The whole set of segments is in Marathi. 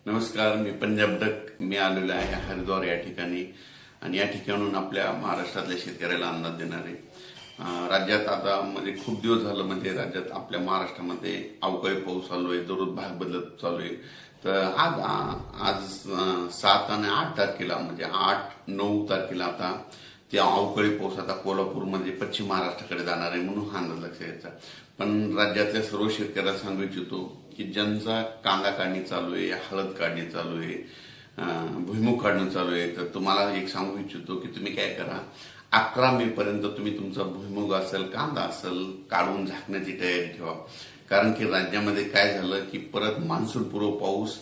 नमस्कार, मी पंजाब डक. मी आलेलो आहे हरिद्वार या ठिकाणी आणि या ठिकाणून आपल्या महाराष्ट्रातल्या शेतकऱ्याला अंदाज देणार आहे. राज्यात आता म्हणजे खूप दिवस झालं म्हणजे राज्यात आपल्या महाराष्ट्रामध्ये अवकाळी पाऊस चालू आहे, दररोज भाग बदलत चालू आहे. तर आज 7 आणि 8 तारखेला म्हणजे 8-9 तारखेला आता त्या अवकाळी पाऊस आता कोल्हापूरमध्ये पश्चिम महाराष्ट्राकडे जाणार आहे म्हणून हा अंदाज लक्षात घ्यायचा. पण राज्यातल्या सर्व शेतकऱ्याला सांगू इच्छितो की ज्यांचा कांदा काढणी चालू आहे, हळद काढणी चालू आहे, भुईमूग काढणं चालू आहे, तर तुम्हाला एक सांगू इच्छितो की तुम्ही काय करा, 11 मे पर्यंत तुम्ही तुमचा भुईमूग असेल, कांदा असेल काढून झाकण्याची तयारी ठेवा. कारण की राज्यामध्ये काय झालं की परत मान्सून पूर्व पाऊस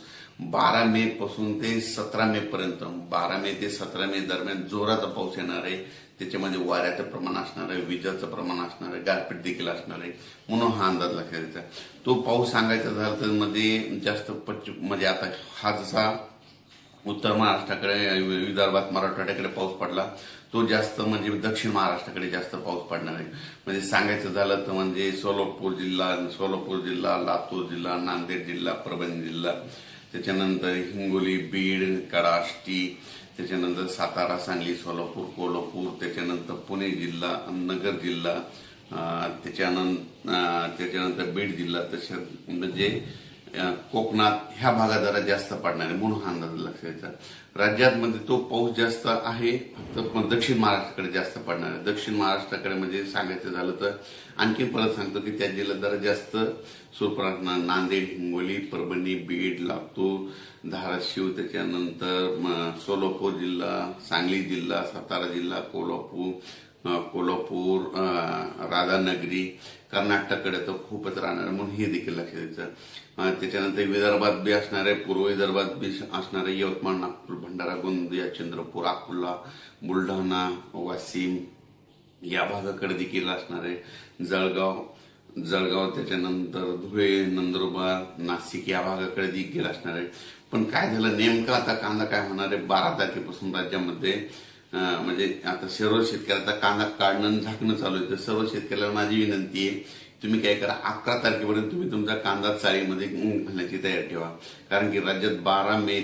12 मे पासून ते 17 मे पर्यंत 12 मे ते 17 मे दरम्यान जोराचा पाऊस येणार आहे. त्याच्यामध्ये वाऱ्याचं प्रमाण असणार आहे, विजाचं प्रमाण असणार आहे, गारपीट देखील असणार आहे म्हणून हा अंदाज लक्षात घ्यायचा. तो पाऊस सांगायचा झाला तर मध्ये जास्त म्हणजे आता हा जसा उत्तर महाराष्ट्राकडे, विदर्भात, मराठवाड्याकडे पाऊस पडला, तो जास्त म्हणजे दक्षिण महाराष्ट्राकडे जास्त पाऊस पडणार आहे. म्हणजे सांगायचं झालं तर म्हणजे सोलापूर जिल्हा, लातूर जिल्हा, नांदेड जिल्हा, परभणी जिल्हा, त्याच्यानंतर हिंगोली, बीड, कडाष्टी, त्याच्यानंतर सातारा, सांगली, सोलापूर, कोल्हापूर, त्याच्यानंतर पुणे जिल्हा, नगर जिल्हा, त्याच्यानंतर बीड जिल्हा, तसेच म्हणजे कोकणात ह्या भागात जरा जास्त पडणार आहे म्हणून हा अंदाज लक्षात घ्यायचा. राज्यात म्हणजे तो पाऊस जास्त आहे, फक्त दक्षिण महाराष्ट्राकडे जास्त पडणार आहे. दक्षिण महाराष्ट्राकडे म्हणजे सांगायचं झालं तर आणखी परत सांगतो की त्या जिल्ह्यात जरा जास्त स्वरूपात नांदेड, हिंगोली, परभणी, बीड, लातूर, धाराशिव, त्याच्यानंतर सोलापूर जिल्हा, सांगली जिल्हा, सातारा जिल्हा, कोल्हापूर, राधानगरी, कर्नाटककडे तर खूपच राहणार म्हणून हे देखील लक्षात द्यायचं. त्याच्यानंतर विदर्भात बी असणार आहे, पूर्व विदर्भात बी असणार आहे, यवतमाळ, नागपूर, भंडारा, गोंदिया, चंद्रपूर, अकोला, बुलढाणा, वाशिम या भागाकडे देखील असणार आहे. जळगाव, त्याच्यानंतर धुळे, नंदुरबार, नाशिक या भागाकडे देखील असणार आहे. पण काय झालं नेमकं आता कांदा काय होणार आहे 12 तारखेपासून राज्यामध्ये म्हणजे आता सर्व शेतकऱ्याचा कांदा काढणं झाकणं चालू आहे. तर सर्व शेतकऱ्याला माझी विनंती आहे, तुम्ही काय करा, 11 तारखेपर्यंत तुम्ही तुमचा कांदा चाळीमध्ये घालण्याची तयारी ठेवा. कारण की राज्यात 12 मे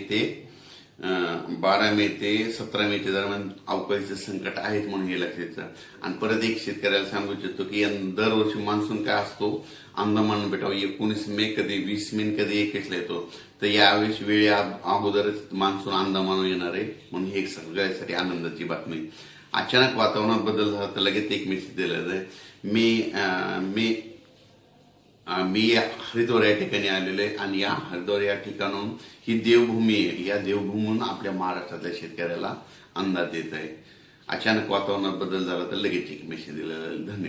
ते 17 मेच्या दरम्यान अवकाळीचं संकट आहेत म्हणून हे लक्षात घ्यायचं. आणि परत एक शेतकऱ्याला सांगू इच्छितो की दरवर्षी मान्सून काय असतो, अंदमान बेटावर 19 मे कधी, 20 मे कधी, 21 ला येतो. तर यावेळेस वेळे अगोदरच मान्सून अंदमानवर येणार आहे म्हणून हे सगळ्यासाठी आनंदाची बातमी. अचानक वातावरणात बदल झाला तर लगेच एक मेसेज दिला जाईल. मी हरिद्वार या ठिकाणी आलेलो आहे आणि या हरिद्वार या ठिकाणून ही देवभूमी आहे. या देवभूमीहून आपल्या महाराष्ट्रातल्या शेतकऱ्याला अंदाज देत आहे. अचानक वातावरणात बदल झाला तर लगेच एक मेसेज दिला जाईल. धन्यवाद.